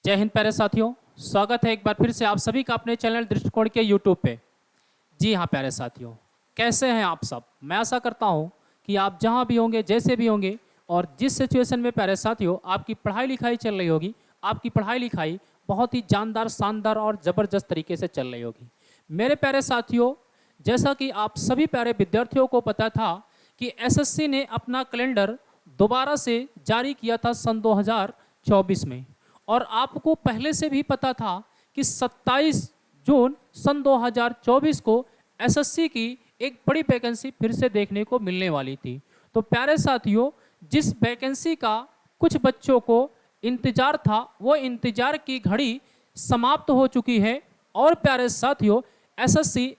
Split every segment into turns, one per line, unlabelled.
जय हिंद प्यारे साथियों, स्वागत है एक बार फिर से आप सभी का अपने चैनल दृष्टिकोण के यूट्यूब पे। जी हाँ प्यारे साथियों, कैसे हैं आप सब। मैं आशा करता हूँ कि आप जहाँ भी होंगे, जैसे भी होंगे और जिस सिचुएशन में प्यारे साथियों आपकी पढ़ाई लिखाई चल रही होगी, आपकी पढ़ाई लिखाई बहुत ही जानदार, शानदार और ज़बरदस्त तरीके से चल रही होगी। मेरे प्यारे साथियों, जैसा कि आप सभी प्यारे विद्यार्थियों को पता था कि एसएससी ने अपना कैलेंडर दोबारा से जारी किया था सन 2024 में, और आपको पहले से भी पता था कि 27 जून सन 2024 को एसएससी की एक बड़ी वैकेंसी फिर से देखने को मिलने वाली थी। तो प्यारे साथियों, जिस वैकेंसी का कुछ बच्चों को इंतजार था, वो इंतजार की घड़ी समाप्त हो चुकी है। और प्यारे साथियों, एसएससी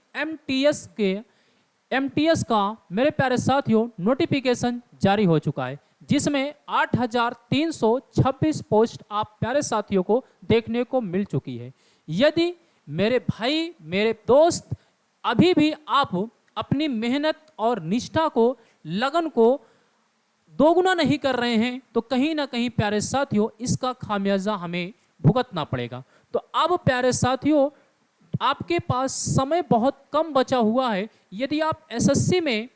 एमटीएस का मेरे प्यारे साथियों नोटिफिकेशन जारी हो चुका है, जिसमें 8,326 पोस्ट आप प्यारे साथियों को देखने को मिल चुकी है। यदि मेरे भाई, मेरे दोस्त अभी भी आप अपनी मेहनत और निष्ठा को, लगन को दोगुना नहीं कर रहे हैं, तो कहीं ना कहीं प्यारे साथियों इसका खामियाजा हमें भुगतना पड़ेगा। तो अब प्यारे साथियों, आपके पास समय बहुत कम बचा हुआ है। यदि आप एसएससी में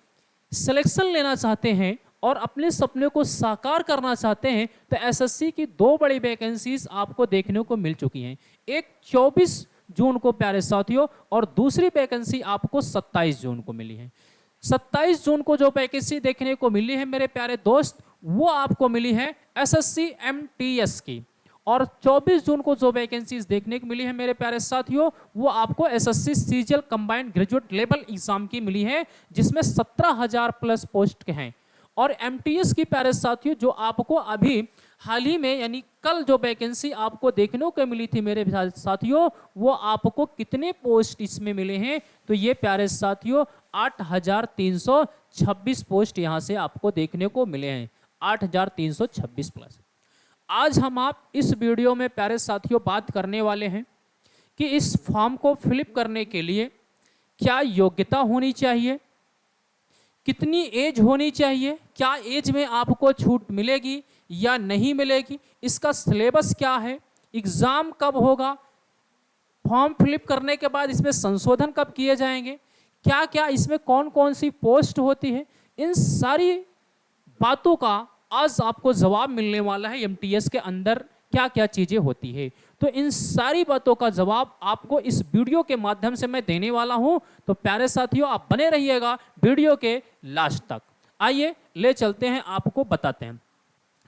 सिलेक्शन लेना चाहते हैं और अपने सपने को साकार करना चाहते हैं, तो एसएससी की दो बड़ी वैकेंसीज आपको देखने को मिल चुकी हैं। एक 24 जून को प्यारे साथियों, और दूसरी वैकेंसी आपको 27 जून को मिली है। 27 जून को जो वैकेंसी देखने को मिली है मेरे प्यारे दोस्त, वो आपको मिली है एसएससी एमटीएस की। और 24 जून को जो वैकेंसीज देखने को मिली है मेरे प्यारे साथियों, वो आपको SSC CGL combined graduate level exam की मिली है, जिसमें 17,000 प्लस पोस्ट के हैं। और एमटीएस की प्यारे साथियों, जो आपको अभी हाल ही में यानी कल जो वैकेंसी आपको देखने को मिली थी मेरे साथियों, वो आपको कितने पोस्ट इसमें मिले हैं, तो ये प्यारे साथियों 8,326 पोस्ट यहाँ से आपको देखने को मिले हैं। 8,326 प्लस। आज हम आप इस वीडियो में प्यारे साथियों बात करने वाले हैं कि इस फॉर्म को फिलअप करने के लिए क्या योग्यता होनी चाहिए, कितनी एज होनी चाहिए, क्या एज में आपको छूट मिलेगी या नहीं मिलेगी, इसका सिलेबस क्या है, एग्ज़ाम कब होगा, फॉर्म फिलअप करने के बाद इसमें संशोधन कब किए जाएंगे, क्या क्या इसमें कौन कौन सी पोस्ट होती है, इन सारी बातों का आज आपको जवाब मिलने वाला है। एमटीएस के अंदर क्या क्या चीज़ें होती है, तो इन सारी बातों का जवाब आपको इस वीडियो के माध्यम से मैं देने वाला हूं। तो प्यारे साथियों, आप बने रहिएगा वीडियो के लास्ट तक। आइए ले चलते हैं, आपको बताते हैं।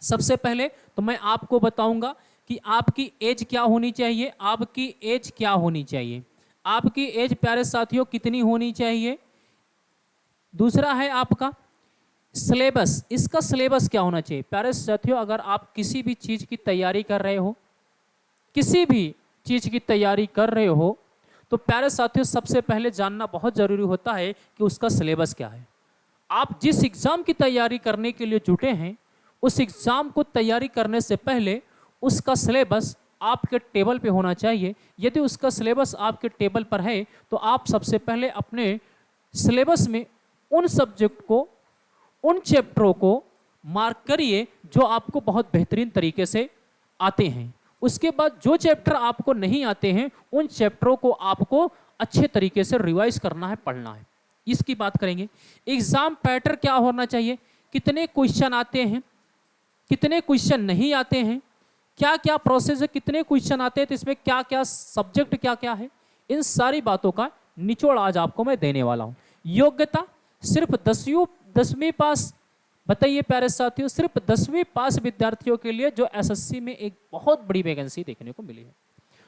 सबसे पहले तो मैं आपको बताऊंगा कि आपकी एज क्या होनी चाहिए। आपकी एज क्या होनी चाहिए, आपकी एज प्यारे साथियों कितनी होनी चाहिए। दूसरा है आपका सिलेबस, इसका सिलेबस क्या होना चाहिए। प्यारे साथियों, अगर आप किसी भी चीज़ की तैयारी कर रहे हो, किसी भी चीज़ की तैयारी कर रहे हो, तो प्यारे साथियों सबसे पहले जानना बहुत ज़रूरी होता है कि उसका सिलेबस क्या है। आप जिस एग्ज़ाम की तैयारी करने के लिए जुटे हैं, उस एग्ज़ाम को तैयारी करने से पहले उसका सिलेबस आपके टेबल पे होना चाहिए। यदि उसका सिलेबस आपके टेबल पर है, तो आप सबसे पहले अपने सिलेबस में उन सब्जेक्ट को, उन चैप्टरों को मार्क करिए जो आपको बहुत बेहतरीन तरीके से आते हैं। उसके बाद जो चैप्टर आपको नहीं आते हैं, उन चैप्टरों को आपको अच्छे तरीके से रिवाइज करना है, पढ़ना है। इसकी बात करेंगे। एग्जाम पैटर्न क्या होना चाहिए, कितने क्वेश्चन आते हैं, कितने क्वेश्चन नहीं आते हैं, क्या क्या प्रोसेस है, कितने क्वेश्चन आते हैं, तो इसमें क्या क्या सब्जेक्ट क्या क्या है, इन सारी बातों का निचोड़ आज आपको मैं देने वाला हूँ। योग्यता सिर्फ 10वीं पास। बताइए प्यारे साथियों, सिर्फ 10वीं पास विद्यार्थियों के लिए जो एसएससी में एक बहुत बड़ी वैकेंसी देखने को मिली है।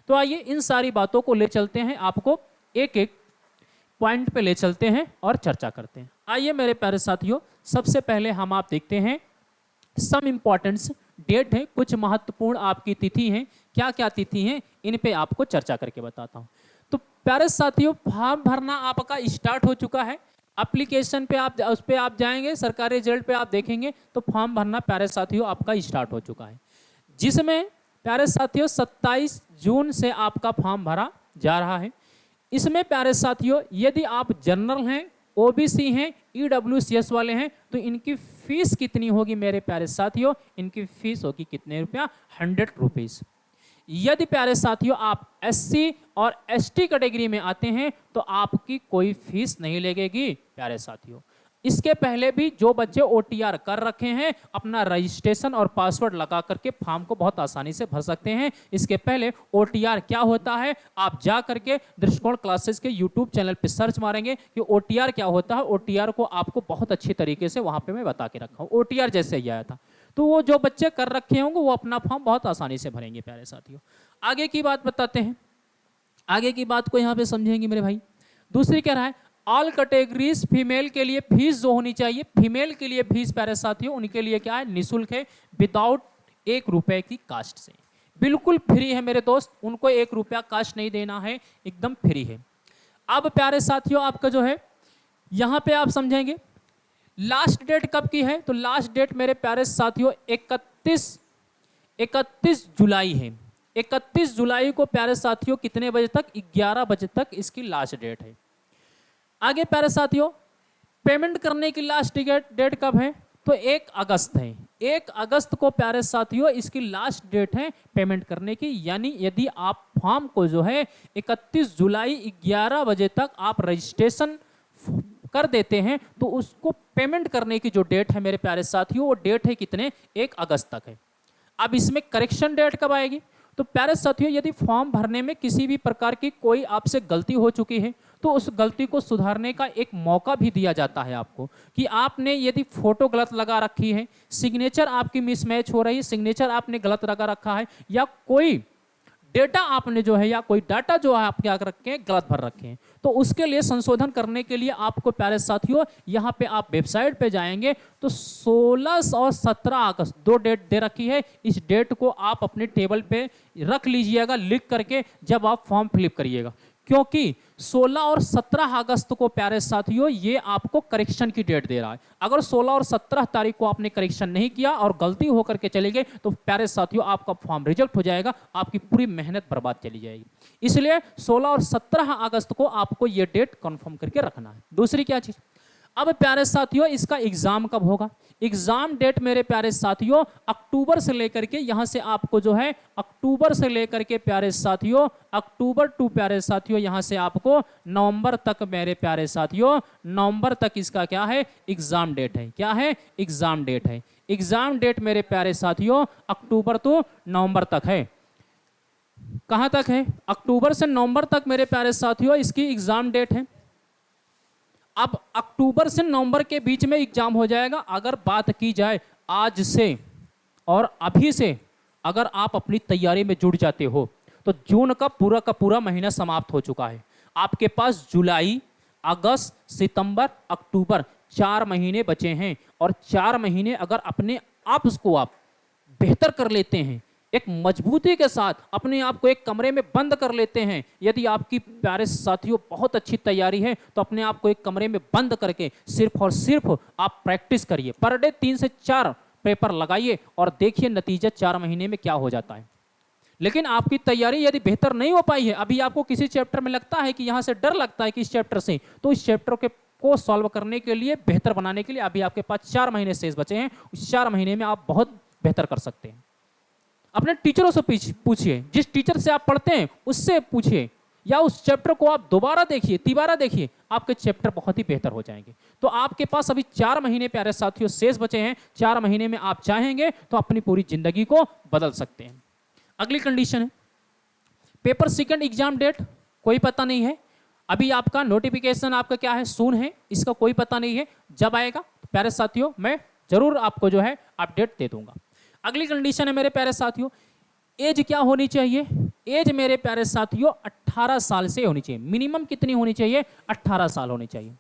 तो आइए इन सारी बातों को ले चलते हैं, आपको एक एक पॉइंट पे ले चलते हैं और चर्चा करते हैं। आइए मेरे प्यारे साथियों, सबसे पहले हम आप देखते हैं सम इम्पॉर्टेंस डेट है, कुछ महत्वपूर्ण आपकी तिथि हैं। क्या क्या तिथि हैं, इन पे आपको चर्चा करके बताता हूँ। तो प्यारे साथियों, फॉर्म भरना आपका स्टार्ट हो चुका है। एप्लीकेशन पे आप उस पर आप जाएंगे, सरकारी रिजल्ट पे आप देखेंगे तो फॉर्म भरना प्यारे साथियों आपका स्टार्ट हो चुका है, जिसमें प्यारे साथियों 27 जून से आपका फॉर्म भरा जा रहा है। इसमें प्यारे साथियों यदि आप जनरल हैं, ओबीसी हैं, ईडब्ल्यूसीएस वाले हैं, तो इनकी फीस कितनी होगी मेरे प्यारे साथियों, इनकी फीस होगी कितने रुपया, 100 रुपीज़। यदि प्यारे साथियों आप एससी और एसटी कैटेगरी में आते हैं तो आपकी कोई फीस नहीं लगेगी प्यारे साथियों। इसके पहले भी जो बच्चे ओटीआर कर रखे हैं अपना रजिस्ट्रेशन और पासवर्ड लगा करके फॉर्म को बहुत आसानी से भर सकते हैं। इसके पहले ओटीआर क्या होता है आप जा करके दृष्टिकोण क्लासेस के यूट्यूब चैनल पे सर्च मारेंगे कि ओटीआर क्या होता है। ओटीआर को आपको बहुत अच्छी तरीके से वहां पे मैं बता के रखा हूँ, ओटीआर जैसे ही आया था। तो वो जो बच्चे कर रखे होंगे वो अपना फॉर्म बहुत आसानी से भरेंगे प्यारे साथियों। आगे की बात बताते हैं, आगे की बात को यहाँ पे समझेंगे मेरे भाई। दूसरी कह रहा है ऑल कैटेगरीज फीमेल के लिए फीस जो होनी चाहिए, फीमेल के लिए फीस प्यारे साथियों उनके लिए क्या है निःशुल्क है, विदाउट 1 रुपए की कास्ट से, बिल्कुल फ्री है मेरे दोस्त, उनको 1 रुपया कास्ट नहीं देना है, एकदम फ्री है। अब प्यारे साथियों आपका जो है यहाँ पे आप समझेंगे लास्ट डेट कब की है, तो लास्ट डेट मेरे प्यारे साथियों 31 जुलाई है। 31 जुलाई को प्यारे साथियों कितने बजे तक, 11 बजे तक इसकी लास्ट डेट है। आगे प्यारे साथियों पेमेंट करने की लास्ट डेट कब है, तो 1 अगस्त है। 1 अगस्त को प्यारे साथियों इसकी लास्ट डेट है पेमेंट करने की। यानी यदि आप फॉर्म को जो है 31 जुलाई 11 बजे तक आप रजिस्ट्रेशन कर देते हैं तो उसको पेमेंट करने की जो डेट है मेरे प्यारे साथियों वो डेट है कितने, 1 अगस्त तक है। अब इसमें करेक्शन डेट कब आएगी, तो प्यारे साथियों यदि फॉर्म भरने में किसी भी प्रकार की कोई आपसे गलती हो चुकी है तो उस गलती को सुधारने का एक मौका भी दिया जाता है आपको, कि आपने यदि फोटो गलत लगा रखी है, सिग्नेचर आपकी मिसमैच हो रही है, सिग्नेचर आपने गलत लगा रखा है, या कोई डेटा आपने जो है या कोई डाटा जो है आप क्या रखे हैं गलत भर रखे हैं, तो उसके लिए संशोधन करने के लिए आपको प्यारे साथियों यहाँ पे आप वेबसाइट पे जाएंगे तो 16 और 17 अगस्त 2 डेट दे रखी है। इस डेट को आप अपने टेबल पे रख लीजिएगा लिख करके जब आप फॉर्म फिलअप करिएगा, क्योंकि 16 और 17 अगस्त को प्यारे साथियों ये आपको करेक्शन की डेट दे रहा है। अगर 16 और 17 तारीख को आपने करेक्शन नहीं किया और गलती होकर के चले गए तो प्यारे साथियों आपका फॉर्म रिजेक्ट हो जाएगा, आपकी पूरी मेहनत बर्बाद चली जाएगी। इसलिए 16 और 17 अगस्त को आपको ये डेट कंफर्म करके रखना है। दूसरी क्या चीज, अब प्यारे साथियों इसका एग्जाम कब होगा, एग्जाम डेट मेरे प्यारे साथियों अक्टूबर से लेकर के यहां से आपको जो है अक्टूबर से लेकर के प्यारे साथियों अक्टूबर टू प्यारे साथियों यहां से आपको नवंबर तक मेरे प्यारे साथियों नवंबर तक इसका क्या है एग्जाम डेट है। क्या है, एग्जाम डेट है। एग्जाम डेट मेरे प्यारे साथियों अक्टूबर टू नवंबर तक है। कहां तक है, अक्टूबर से नवंबर तक मेरे प्यारे साथियों इसकी एग्जाम डेट है। अब अक्टूबर से नवंबर के बीच में एग्जाम हो जाएगा। अगर बात की जाए आज से और अभी से अगर आप अपनी तैयारी में जुट जाते हो तो जून का पूरा महीना समाप्त हो चुका है। आपके पास जुलाई, अगस्त, सितंबर, अक्टूबर 4 महीने बचे हैं और 4 महीने अगर अपने आप उसको आप बेहतर कर लेते हैं, एक मजबूती के साथ अपने आप को एक कमरे में बंद कर लेते हैं, यदि आपकी प्यारे साथियों बहुत अच्छी तैयारी है तो अपने आप को एक कमरे में बंद करके सिर्फ और सिर्फ आप प्रैक्टिस करिए। पर डे 3 से 4 पेपर लगाइए और देखिए नतीजा 4 महीने में क्या हो जाता है। लेकिन आपकी तैयारी यदि बेहतर नहीं हो पाई है, अभी आपको किसी चैप्टर में लगता है कि यहाँ से डर लगता है कि इस चैप्टर से, तो इस चैप्टर को सॉल्व करने के लिए, बेहतर बनाने के लिए अभी आपके पास 4 महीने शेष बचे हैं। उस 4 महीने में आप बहुत बेहतर कर सकते हैं। अपने टीचरों से पूछिए, जिस टीचर से आप पढ़ते हैं उससे पूछिए, या उस चैप्टर को आप दोबारा देखिए, तिबारा देखिए, आपके चैप्टर बहुत ही बेहतर हो जाएंगे। तो आपके पास अभी 4 महीने प्यारे साथियों शेष बचे हैं। 4 महीने में आप चाहेंगे तो अपनी पूरी जिंदगी को बदल सकते हैं। अगली कंडीशन है पेपर सेकंड एग्जाम डेट कोई पता नहीं है। अभी आपका नोटिफिकेशन आपका क्या है, सून है, इसका कोई पता नहीं है। जब आएगा तो प्यारे साथियों मैं जरूर आपको जो है अपडेट दे दूंगा। अगली कंडीशन है मेरे प्यारे साथियों एज क्या होनी चाहिए। एज मेरे प्यारे साथियों 18 साल से होनी चाहिए। मिनिमम कितनी होनी चाहिए, 18 साल होनी चाहिए।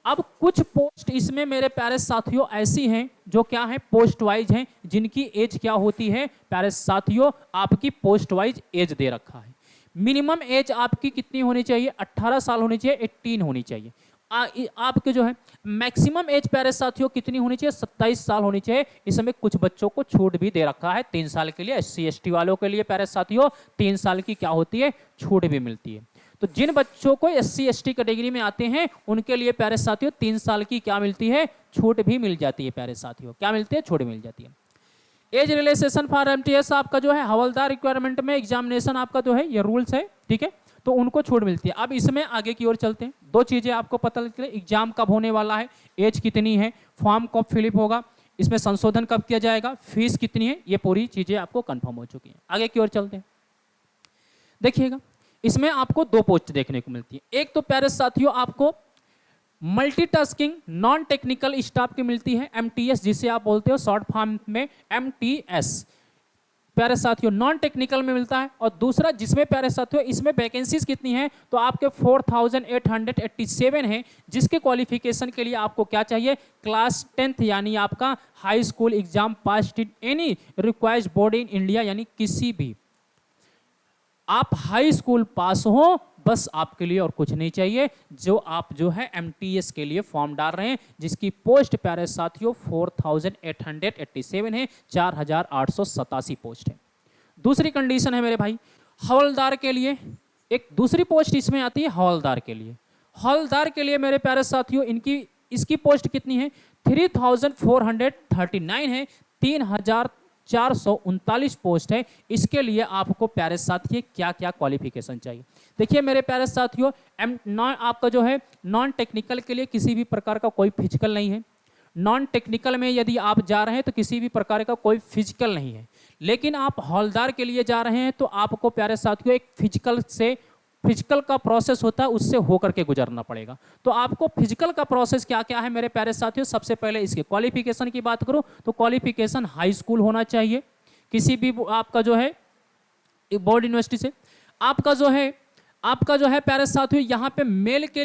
अब कुछ पोस्ट इसमें मेरे प्यारे साथियों ऐसी हैं जो क्या है पोस्ट वाइज हैं, जिनकी एज क्या होती है प्यारे साथियों, आपकी पोस्ट वाइज एज दे रखा है। मिनिमम एज आपकी कितनी होनी चाहिए, 18 साल होनी चाहिए, 18 होनी चाहिए। आपके जो है मैक्सिमम एज प्यारे साथियों कितनी होनी चाहिए, 27 साल होनी चाहिए। इसमें कुछ बच्चों को छूट भी दे रखा है 3 साल के लिए। SC ST वालों के लिए प्यारे साथियों 3 साल की क्या होती है, छूट भी मिलती है। तो जिन बच्चों को SC ST कैटेगरी में आते हैं उनके लिए प्यारे साथियों 3 साल की क्या मिलती है, छूट भी मिल जाती है। प्यारे साथियों क्या मिलती है, छूट मिल जाती है। एज रिलैक्सेशन फॉर एमटीएस आपका जो है हवलदार रिक्वायरमेंट में एग्जामिनेशन आपका जो है ये रूल्स है, ठीक है, तो उनको छूट मिलती है। अब इसमें आगे की ओर चलते हैं, दो चीजें आपको पता लगती है, एग्जाम कब होने वाला है, एज कितनी है, फॉर्म कब फिलिप होगा, इसमें संशोधन कब किया जाएगा, फीस कितनी है, ये पूरी चीजें आपको कंफर्म हो चुकी हैं। आगे की ओर चलते हैं, देखिएगा इसमें आपको दो पोस्ट देखने को मिलती है। एक तो प्यारे साथियों आपको मल्टीटास्किंग नॉन टेक्निकल स्टाफ की मिलती है, एमटीएस जिसे आप बोलते हो शॉर्ट फॉर्म में एमटीएस, प्यारे साथियों नॉन टेक्निकल में मिलता है। और दूसरा जिसमें प्यारे साथियों इसमें वैकेंसीज कितनी है, तो आपके 4887 है, जिसके क्वालिफिकेशन के लिए आपको क्या चाहिए, क्लास 10th यानी आपका high school exam pass in any required board in India, यानी किसी भी आप हाई स्कूल पास हो, बस आपके लिए और कुछ नहीं चाहिए। जो आप जो है एमटीएस के लिए फॉर्म डाल रहे हैं, जिसकी पोस्ट प्यारे साथियों 4887 है, 4887 पोस्ट है। दूसरी कंडीशन है मेरे भाई, हवलदार के लिए एक दूसरी पोस्ट इसमें आती है, हवलदार के लिए। हवलदार के लिए मेरे प्यारे साथियों इसकी पोस्ट कितनी है, 3439 है, 3439 पोस्ट है। इसके लिए आपको प्यारे साथियों क्या क्या क्वालिफिकेशन चाहिए, देखिए मेरे प्यारे साथियों, आपका जो है नॉन टेक्निकल के लिए किसी भी प्रकार का कोई फिजिकल नहीं है। नॉन टेक्निकल में यदि आप जा रहे हैं तो किसी भी प्रकार का कोई फिजिकल नहीं है, लेकिन आप हवलदार के लिए जा रहे हैं तो आपको प्यारे साथियों एक फिजिकल का प्रोसेस होता है, उससे होकर के गुजरना पड़ेगा। तो आपको फिजिकल का प्रोसेस क्या क्या है मेरे प्यारे साथियों, सबसे पहले इसके क्वालिफिकेशन की बात करूं तो क्वालिफिकेशन हाई स्कूल होना चाहिए, किसी भी आपका जो है बोर्ड यूनिवर्सिटी से। आपका जो है प्यारे साथियों यहाँ पे मेल के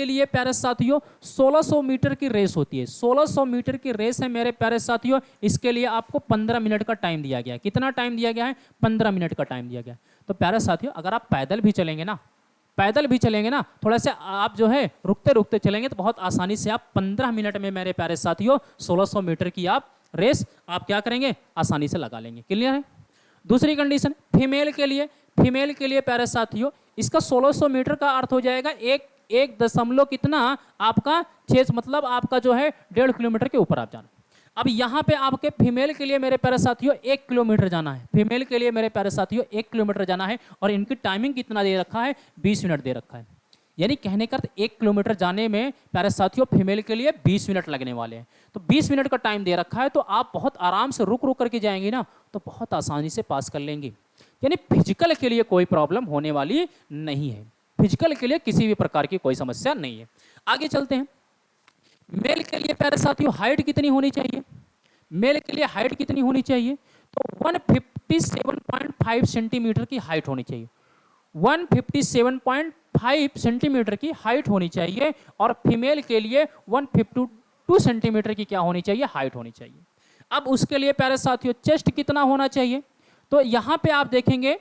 लिए प्यारे साथियों 1600 मीटर की रेस होती है, 1600 मीटर की रेस है मेरे प्यारे साथियों। इसके लिए आपको 15 मिनट का टाइम दिया गया है। कितना टाइम दिया गया है, 15 मिनट का टाइम दिया गया है। तो प्यारे साथियों अगर आप पैदल भी चलेंगे ना, थोड़ा सा आप जो है रुकते रुकते चलेंगे तो बहुत आसानी से आप 15 मिनट में मेरे प्यारे साथियों 1600 मीटर की आप रेस आप क्या करेंगे, आसानी से लगा लेंगे। क्लियर है। दूसरी कंडीशन फीमेल के लिए प्यारे साथियों इसका 1600 मीटर का अर्थ हो जाएगा एक दशमलव कितना आपका 6, मतलब आपका जो है 1.5 किलोमीटर के ऊपर आप जाना। अब यहाँ पे आपके फीमेल के लिए मेरे प्यारे साथियों 1 किलोमीटर जाना है, फीमेल के लिए मेरे प्यारे साथियों 1 किलोमीटर जाना है। और इनकी टाइमिंग कितना दे रखा है, 20 मिनट दे रखा है। यानी कहने का 1 किलोमीटर जाने में प्यारे साथियों फीमेल के लिए 20 मिनट लगने वाले हैं। तो 20 मिनट का टाइम दे रखा है, तो आप बहुत आराम से रुक करके जाएंगे ना, तो बहुत आसानी से पास कर लेंगे। यानी फिजिकल के लिए कोई प्रॉब्लम होने वाली नहीं है, फिजिकल के लिए किसी भी प्रकार की कोई समस्या नहीं है। आगे चलते हैं, मेल के लिए प्यारे साथियों हाइट कितनी होनी चाहिए, मेल के लिए हाइट कितनी होनी चाहिए, तो 157.5 सेंटीमीटर की हाइट होनी चाहिए, 157.5 सेंटीमीटर की हाइट होनी चाहिए। और फीमेल के लिए 152 सेंटीमीटर की क्या होनी चाहिए, हाइट होनी चाहिए। अब उसके लिए प्यारे साथियों चेस्ट कितना होना चाहिए, तो यहां पे आप देखेंगे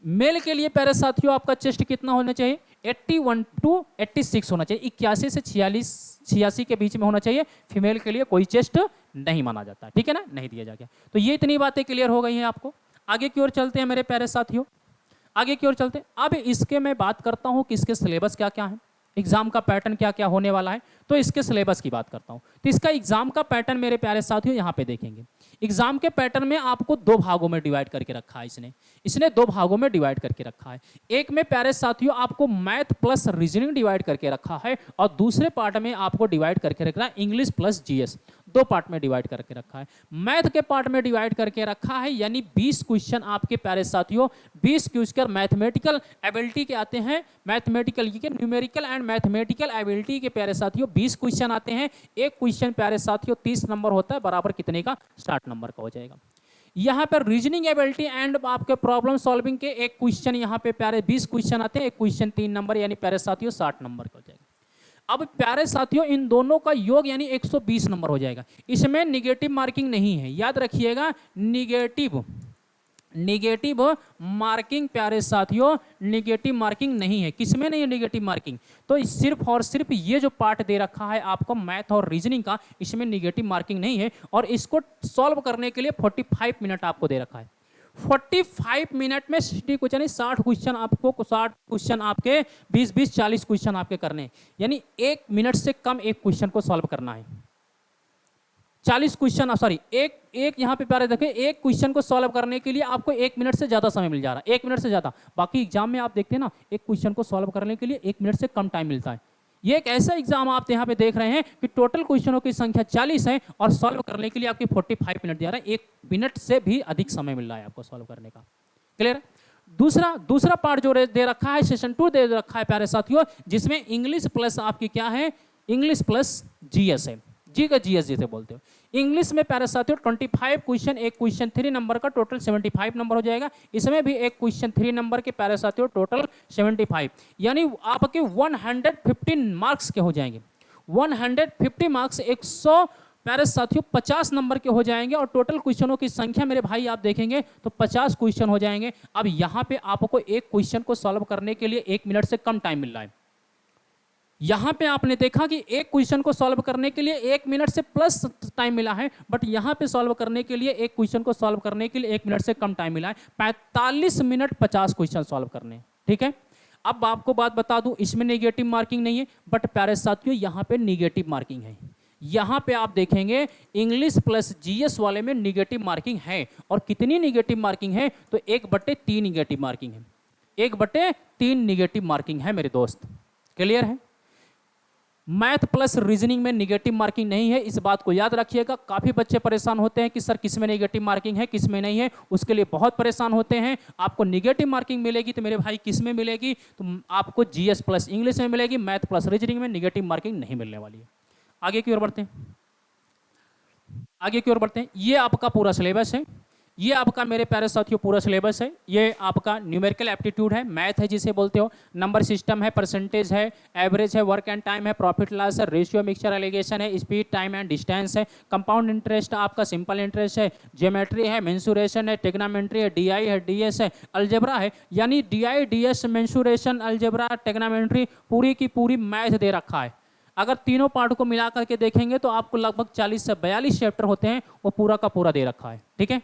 मेल के लिए प्यारे साथियों आपका चेस्ट कितना होना चाहिए, 81 to 86 होना चाहिए, 81 से 86 के बीच में होना चाहिए। फीमेल के लिए कोई चेस्ट नहीं माना जाता, ठीक है ना, नहीं दिया जाएगा। तो ये इतनी बातें क्लियर हो गई हैं आपको। आगे की ओर चलते हैं मेरे प्यारे साथियों, आगे की ओर चलते हैं। अब इसके मैं बात करता हूं कि इसके सिलेबस क्या क्या है, एग्जाम का पैटर्न क्या क्या होने वाला है, तो इसके सिलेबस की बात करता हूं। तो इसका एग्जाम का पैटर्न मेरे प्यारे साथियों यहां पे देखेंगे। एग्जाम के पैटर्न में आपको 2 भागों में डिवाइड करके रखा है, इसने 2 भागों में डिवाइड करके रखा है। एक में प्यारे साथियों आपको मैथ प्लस रीजनिंग डिवाइड करके रखा है, और दूसरे पार्ट में आपको डिवाइड करके रखा है इंग्लिश प्लस जीएस, 2 पार्ट में डिवाइड करके रखा है। मैथ के पार्ट में डिवाइड करके रखा है, यानी 20 क्वेश्चन आपके प्यारे साथियों 20 क्वेश्चन मैथमेटिकल एबिलिटी के आते हैं, मैथमेटिकल के न्यूमेरिकल एंड मैथमेटिकल एबिलिटी के प्यारे साथियों 20 क्वेश्चन आते हैं। एक क्वेश्चन प्यारे साथियों 30 नंबर होता है, बराबर कितने का, 60 नंबर का हो जाएगा। यहाँ पर रीजनिंग एबिलिटी एंड आपके प्रॉब्लम सॉल्विंग के एक क्वेश्चन यहाँ पे प्यारे 20 क्वेश्चन आते हैं, एक क्वेश्चन 3 नंबर, यानी प्यारे साथियों 60 नंबर का हो जाएगा। अब प्यारे साथियों इन दोनों का योग यानी 120 नंबर हो जाएगा। इसमें निगेटिव मार्किंग नहीं है, याद रखिएगा, निगेटिव मार्किंग प्यारे साथियों निगेटिव मार्किंग नहीं है। किसमें नहीं है निगेटिव मार्किंग, तो सिर्फ और सिर्फ ये जो पार्ट दे रखा है आपको मैथ और रीजनिंग का, इसमें निगेटिव मार्किंग नहीं है। और इसको सॉल्व करने के लिए 45 मिनट आपको दे रखा है। 45 मिनट में 60 क्वेश्चन यानी 60 क्वेश्चन आपको 60 क्वेश्चन आपके 20-20 40 क्वेश्चन आपके करने, यानी 1 मिनट से कम एक क्वेश्चन को सॉल्व करना है। 40 क्वेश्चन, सॉरी एक एक यहाँ पे प्यारे देखें, एक क्वेश्चन को सॉल्व करने के लिए आपको 1 मिनट से ज़्यादा समय मिल जा रहा है, 1 मिनट से ज़्यादा। बाकी एग्जाम में आप देखते हैं ना, एक क्वेश्चन को सॉल्व करने के लिए 1 मिनट से कम टाइम मिलता है। ये एक ऐसा एग्जाम आप यहाँ पे देख रहे हैं कि टोटल क्वेश्चनों की संख्या 40 है और सॉल्व करने के लिए आपकी 45 मिनट दिया रहा है, 1 मिनट से भी अधिक समय मिल रहा है आपको सॉल्व करने का। क्लियर है? दूसरा पार्ट जो दे रखा है, सेशन 2 दे रखा है प्यारे साथियों, जिसमें इंग्लिश प्लस आपकी क्या है, इंग्लिश प्लस जीएस है, जी का जीएस जिसे बोलते हो। इंग्लिश में प्यारे साथियों 25 क्वेश्चन, एक क्वेश्चन 3 नंबर का, टोटल 75 नंबर हो जाएगा। इसमें भी एक क्वेश्चन 3 नंबर के प्यारे साथियों, टोटल 75, यानी आपके 115 मार्क्स के हो जाएंगे। 150 मार्क्स 100 प्यारे साथियों 50 नंबर के हो जाएंगे और टोटल क्वेश्चनों की संख्या मेरे भाई आप देखेंगे तो 50 क्वेश्चन हो जाएंगे। अब यहाँ पे आपको एक क्वेश्चन को सॉल्व करने के लिए 1 मिनट से कम टाइम मिल रहा है। यहाँ पे आपने देखा कि एक क्वेश्चन को सॉल्व करने के लिए 1 मिनट से प्लस टाइम मिला है, बट यहाँ पे सॉल्व करने के लिए एक क्वेश्चन को सॉल्व करने के लिए 1 मिनट से कम टाइम मिला है। 45 मिनट 50 क्वेश्चन सॉल्व करने, ठीक है। अब आपको बात बता दूं, इसमें नेगेटिव मार्किंग नहीं है, बट प्यारे साथियों यहाँ पे नेगेटिव मार्किंग है। यहाँ पे आप देखेंगे इंग्लिश प्लस जीएस वाले में नेगेटिव मार्किंग है, और कितनी नेगेटिव मार्किंग है तो 1/3 नेगेटिव मार्किंग है, 1/3 नेगेटिव मार्किंग है मेरे दोस्त। क्लियर है? मैथ प्लस रीजनिंग में नेगेटिव मार्किंग नहीं है, इस बात को याद रखिएगा। काफ़ी बच्चे परेशान होते हैं कि सर किस में नेगेटिव मार्किंग है, किस में नहीं है, उसके लिए बहुत परेशान होते हैं। आपको नेगेटिव मार्किंग मिलेगी तो मेरे भाई किस में मिलेगी, तो आपको जीएस प्लस इंग्लिश में मिलेगी, मैथ प्लस रीजनिंग में नेगेटिव मार्किंग नहीं मिलने वाली है। आगे की ओर बढ़ते हैं, आगे की ओर बढ़ते हैं। ये आपका पूरा सिलेबस है, ये आपका मेरे प्यारे साथियों पूरा सिलेबस है। ये आपका न्यूमेरिकल एप्टीट्यूड है, मैथ है जिसे बोलते हो, नंबर सिस्टम है, परसेंटेज है, एवरेज है, वर्क एंड टाइम है, प्रॉफिट लॉस है, रेशियो मिक्सचर एलिगेशन है, स्पीड टाइम एंड डिस्टेंस है, कंपाउंड इंटरेस्ट आपका सिंपल इंटरेस्ट है, ज्योमेट्री है, मेंसुरेशन है, टेग्नामेंट्री है, डीआई है, डीएस है, अलजेब्रा है, यानी डीआई डीएस मेंसुरेशन अलजेब्रा टेग्नामेंट्री पूरी की पूरी मैथ दे रखा है। अगर तीनों पार्ट को मिला करके देखेंगे तो आपको लगभग 40 से 42 चैप्टर होते हैं, वो पूरा का पूरा दे रखा है, ठीक है।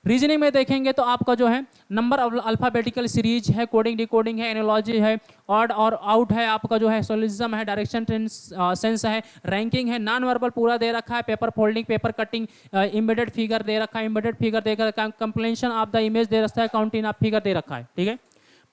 रीजनिंग में देखेंगे तो आपका जो है नंबर अल्फाबेटिकल सीरीज है, कोडिंग डिकोडिंग है, एनालॉजी है, ऑड और आउट है, आपका जो है सोलिज्म है, डायरेक्शन सेंस है, रैंकिंग है, नॉन वर्बल पूरा दे रखा है, paper folding, paper cutting, embedded figure दे रखा है, इम्बेडेड फिगर दे रखा है, कंप्लेंशन ऑफ द इमेज दे रखा है, काउंटिंग ऑफ फिगर दे रखा है, ठीक है।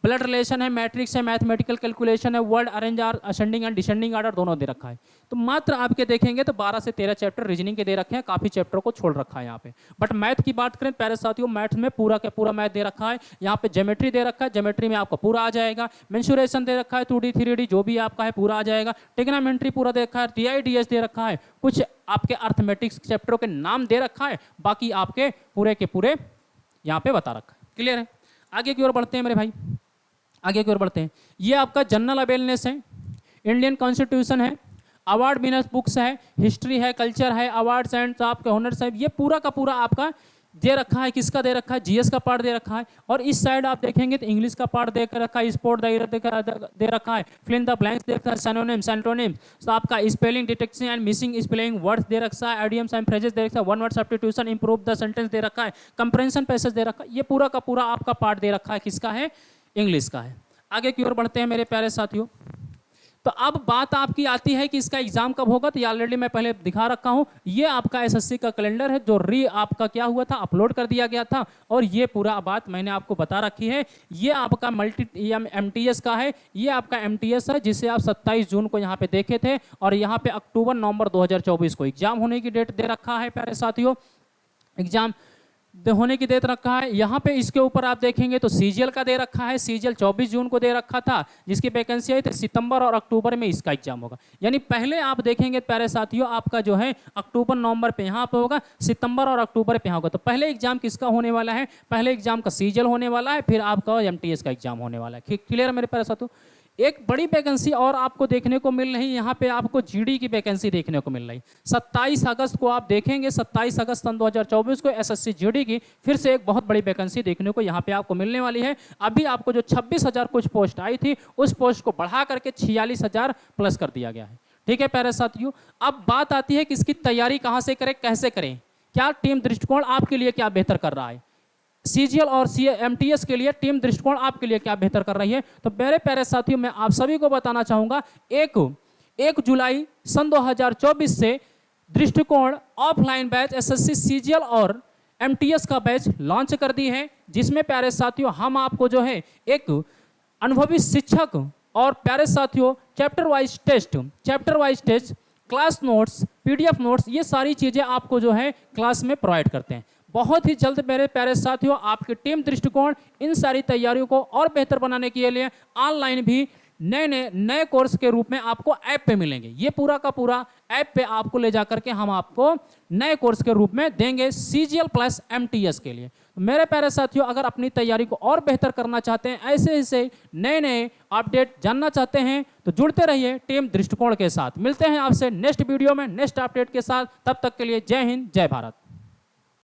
ब्लड रिलेशन है, मैट्रिक्स है, मैथमेटिकल कैलकुलेशन है, वर्ड अरेंज और असेंडिंग एंड डिसेंडिंग ऑर्डर दोनों दे रखा है। तो मात्र आपके देखेंगे तो 12 से 13 चैप्टर रीजनिंग के दे रखे हैं, काफी चैप्टर को छोड़ रखा है यहाँ पे। बट मैथ की बात करें प्यारे साथियों, मैथ में पूरा का पूरा मैथ दे रखा है। यहाँ पे ज्योमेट्री दे रखा है, ज्योमेट्री में आपका पूरा आ जाएगा, मेंसुरेशन दे रखा है, 2D 3D जो भी आपका है पूरा आ जाएगा, टेग्नामेंट्री पूरा दे रखा है, DIDS दे रखा है, कुछ आपके अर्थमेटिक्स चैप्टरों के नाम दे रखा है, बाकी आपके पूरे के पूरे यहाँ पे बता रखा है। क्लियर है? आगे की ओर बढ़ते हैं मेरे भाई, आगे की ओर बढ़ते हैं। ये आपका जनरल अवेयरनेस है, इंडियन कॉन्स्टिट्यूशन है, अवार्ड विनर्स बुक्स है, हिस्ट्री है, कल्चर है, अवार्ड्स एंड आपके ऑनर्स है, ये पूरा का पूरा आपका दे रखा है। किसका दे रखा है? जीएस का पार्ट दे रखा है। और इस साइड आप देखेंगे तो इंग्लिश का पार्ट दे रखा है, स्पोर्ट दे रखा है, फिल इन द ब्लैंक्स दे रखा है, सिनोनिम्स एंटोनिम्स, तो आपका spelling detection and missing spelling words दे रखा है, आइडियम्स एंड फ्रेजेस दे रखा है, one word substitution, improve the sentence दे रखा है, कंप्रेंशन पैसेज दे रखा है। ये पूरा का पूरा आपका पार्ट दे रखा है, किसका है? इंग्लिश का है। आगे की ओर बढ़ते हैं मेरे प्यारे साथियों। तो अब बात आपकी आती है कि इसका एग्जाम कब होगा, तो ये ऑलरेडी मैं पहले दिखा रखा हूं। ये आपका एसएससी का कैलेंडर है जो आपका क्या हुआ था, अपलोड कर दिया गया था, और ये पूरा बात मैंने आपको बता रखी है। ये आपका एमटीएस का है, ये आपका एमटीएस है जिसे आप 27 जून को यहाँ पे देखे थे, और यहाँ पे अक्टूबर नवंबर 2024 को एग्जाम होने की डेट दे रखा है प्यारे साथियों। एग्जाम होने की डेट रखा है यहाँ पे। इसके ऊपर आप देखेंगे तो सीजीएल का दे रखा है, सीजीएल 24 जून को दे रखा था, जिसकी वैकेंसी आई थी सितंबर और अक्टूबर में इसका एग्जाम होगा। यानी पहले आप देखेंगे प्यारे साथियों आपका जो है अक्टूबर नवंबर पे यहाँ पे होगा, सितंबर और अक्टूबर पे यहाँ होगा। तो पहले एग्जाम किसका होने वाला है? पहले एग्जाम का सीजीएल होने वाला है, फिर आपका एमटीएस का एग्जाम होने वाला है। क्लियर है मेरे प्यारे साथियों? एक बड़ी वैकेंसी और आपको देखने को मिल रही है, यहाँ पे आपको जीडी की वैकेंसी देखने को मिल रही। 27 अगस्त को आप देखेंगे, 27 अगस्त सन 2024 को एसएससी जीडी की फिर से एक बहुत बड़ी वैकेंसी देखने को यहाँ पे आपको मिलने वाली है। अभी आपको जो 26,000 कुछ पोस्ट आई थी, उस पोस्ट को बढ़ा करके 46,000 प्लस कर दिया गया है। ठीक है प्यारे साथियों, अब बात आती है कि इसकी तैयारी कहाँ से करें, कैसे करें, क्या टीम दृष्टिकोण आपके लिए क्या बेहतर कर रहा है, सीजीएल और एमटीएस के लिए टीम दृष्टिकोण आपके लिए क्या बेहतर कर रही है। तो मेरे प्यारे साथियों मैं आप सभी को बताना चाहूंगा, 1 जुलाई सन 2024 से दृष्टिकोण ऑफलाइन बैच एसएससी सीजीएल और एमटीएस का बैच लॉन्च कर दी है, जिसमें प्यारे साथियों हम आपको जो है एक अनुभवी शिक्षक और प्यारे साथियों chapter wise test, class notes, PDF notes, ये सारी चीज़ें आपको जो है क्लास में प्रोवाइड करते हैं। बहुत ही जल्द मेरे प्यारे साथियों आपकी टीम दृष्टिकोण इन सारी तैयारियों को और बेहतर बनाने के लिए ऑनलाइन भी नए कोर्स के रूप में आपको ऐप पे मिलेंगे। ये पूरा का पूरा ऐप पे आपको ले जाकर के हम आपको नए कोर्स के रूप में देंगे सीजीएल प्लस एमटीएस के लिए। मेरे प्यारे साथियों अगर अपनी तैयारी को और बेहतर करना चाहते हैं, ऐसे नए अपडेट जानना चाहते हैं, तो जुड़ते रहिए टीम दृष्टिकोण के साथ। मिलते हैं आपसे नेक्स्ट वीडियो में नेक्स्ट अपडेट के साथ। तब तक के लिए जय हिंद, जय भारत।